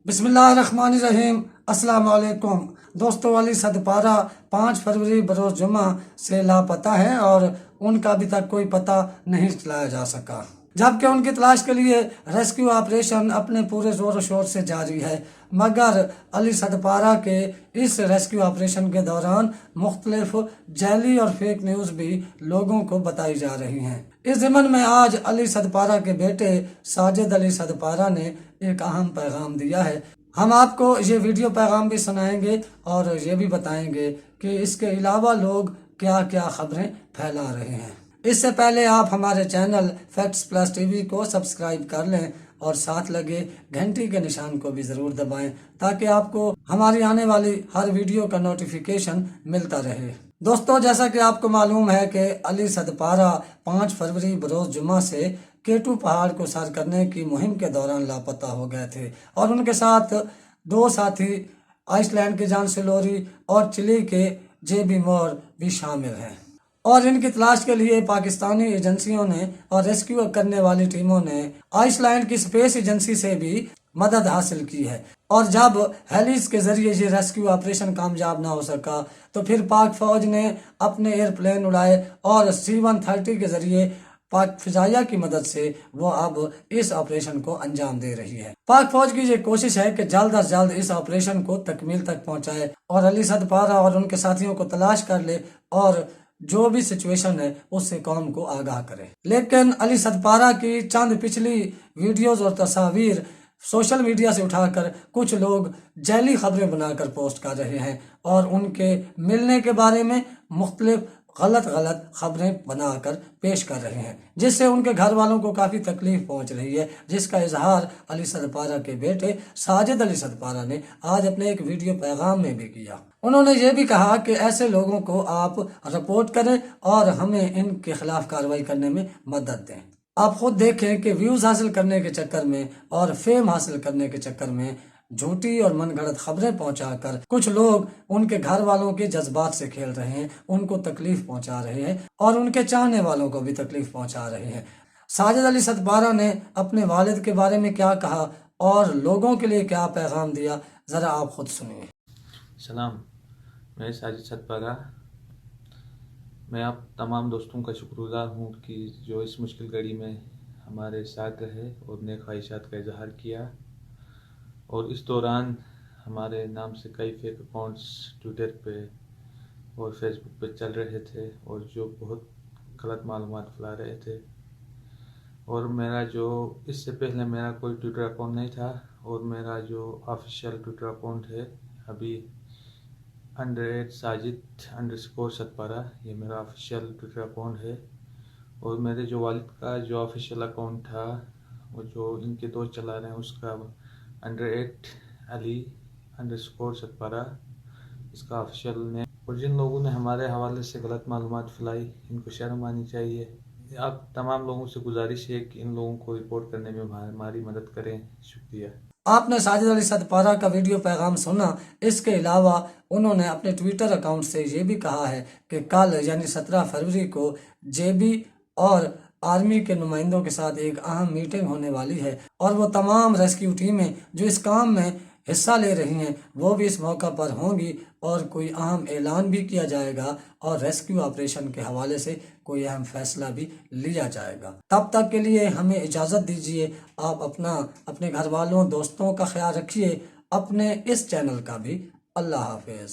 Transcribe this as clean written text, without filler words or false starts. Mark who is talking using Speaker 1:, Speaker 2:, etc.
Speaker 1: बिस्मिल्लाहिर्रहमानिर्रहीम। अस्सलाम वालेकुम दोस्तों, अली सदपारा 5 फरवरी बरोज़ जुमा से लापता हैं और उनका अभी तक कोई पता नहीं चलाया जा सका, जबकि उनकी तलाश के लिए रेस्क्यू ऑपरेशन अपने पूरे ज़ोर शोर से जारी है। मगर अली सदपारा के इस रेस्क्यू ऑपरेशन के दौरान मुख्तलिफ जैली और फेक न्यूज़ भी लोगों को बताई जा रही हैं। इस ज़िमन में आज अली सदपारा के बेटे साजिद अली सदपारा ने एक अहम पैगाम दिया है। हम आपको ये वीडियो पैगाम भी सुनाएंगे और ये भी बताएंगे कि इसके अलावा लोग क्या क्या खबरें फैला रहे हैं। इससे पहले आप हमारे चैनल फैक्ट्स प्लस टीवी को सब्सक्राइब कर लें और साथ लगे घंटी के निशान को भी ज़रूर दबाएं ताकि आपको हमारी आने वाली हर वीडियो का नोटिफिकेशन मिलता रहे। दोस्तों, जैसा कि आपको मालूम है कि अली सदपारा 5 फरवरी बरोज़ जुमा से केटू पहाड़ को सर करने की मुहिम के दौरान लापता हो गए थे और उनके साथ 2 साथी आइसलैंड के जॉन सिलोरी और चिली के जेबी मोर भी शामिल हैं और इनकी तलाश के लिए पाकिस्तानी एजेंसियों ने और रेस्क्यू करने वाली टीमों ने आइसलैंड की स्पेस एजेंसी से भी मदद हासिल की है। और जब हेलिस के जरिए ये रेस्क्यू ऑपरेशन कामयाब ना हो सका तो फिर पाक फौज ने अपने एयरप्लेन उड़ाए और C-130 के जरिए पाक फिजाइया की मदद से वो अब इस ऑपरेशन को अंजाम दे रही है। पाक फौज की ये कोशिश है कि जल्द अज जल्द इस ऑपरेशन को तकमील तक पहुंचाए और अली सदपारा और उनके साथियों को तलाश कर ले और जो भी सिचुएशन है उससे कौम को आगाह करे। लेकिन अली सदपारा की चंद पिछली वीडियोस और तस्वीर सोशल मीडिया से उठाकर कुछ लोग जैली खबरें बनाकर पोस्ट कर रहे हैं और उनके मिलने के बारे में मुख्तलिफ गलत खबरें बनाकर पेश कर रहे हैं, जिससे उनके घर वालों को काफ़ी तकलीफ पहुंच रही है, जिसका इजहार अली सदपारा के बेटे साजिद अली सदपारा ने आज अपने एक वीडियो पैगाम में भी किया। उन्होंने ये भी कहा कि ऐसे लोगों को आप रिपोर्ट करें और हमें इनके खिलाफ कार्रवाई करने में मदद दें। आप खुद देखें कि व्यूज़ हासिल करने के चक्कर में और फेम हासिल करने के चक्कर में झूठी और मनगढ़ंत खबरें पहुंचाकर कुछ लोग उनके घर वालों के जज्बात से खेल रहे हैं, उनको तकलीफ पहुंचा रहे हैं और उनके चाहने वालों को भी तकलीफ पहुंचा रहे हैं। साजिद अली सदपारा ने अपने वालिद के बारे में क्या कहा और लोगों के लिए क्या पैगाम दिया, ज़रा आप खुद सुनिए।
Speaker 2: सलाम, मैं साजिद सदपारा। मैं आप तमाम दोस्तों का शुक्रगुजार हूँ कि जो इस मुश्किल घड़ी में हमारे साथ रहे और नेक ख्वाहिशात का इजहार किया। और इस दौरान हमारे नाम से कई फेक अकाउंट्स ट्विटर पे और फेसबुक पे चल रहे थे और जो बहुत गलत मालूमात फैला रहे थे। और मेरा जो इससे पहले मेरा कोई ट्विटर अकाउंट नहीं था और मेरा जो ऑफिशियल ट्विटर अकाउंट है अभी _Sajid_Sadpara, ये मेरा ऑफिशियल ट्विटर अकाउंट है। और मेरे जो वालिद का जो ऑफिशियल अकाउंट था वो जो इनके दोस्त चला रहे हैं उसका _Ali_Sadpara इसका ऑफिशियल नेम। और जिन लोगों ने हमारे हवाले से गलत मालूमात फैलाई इनको शर्म आनी चाहिए। आप तमाम लोगों से गुजारिश है कि इन लोगों को रिपोर्ट करने में हमारी मदद करें। शुक्रिया।
Speaker 1: आपने साजिद अली सदपारा का वीडियो पैगाम सुना। इसके अलावा उन्होंने अपने ट्विटर अकाउंट से ये भी कहा है कि कल यानी 17 फरवरी को जेबी और आर्मी के नुमाइंदों के साथ एक अहम मीटिंग होने वाली है और वो तमाम रेस्क्यू टीमें जो इस काम में हिस्सा ले रही हैं वो भी इस मौका पर होंगी और कोई अहम ऐलान भी किया जाएगा और रेस्क्यू ऑपरेशन के हवाले से कोई अहम फैसला भी लिया जाएगा। तब तक के लिए हमें इजाज़त दीजिए। आप अपने घर वालों दोस्तों का ख्याल रखिए, अपने इस चैनल का भी। अल्लाह हाफिज़।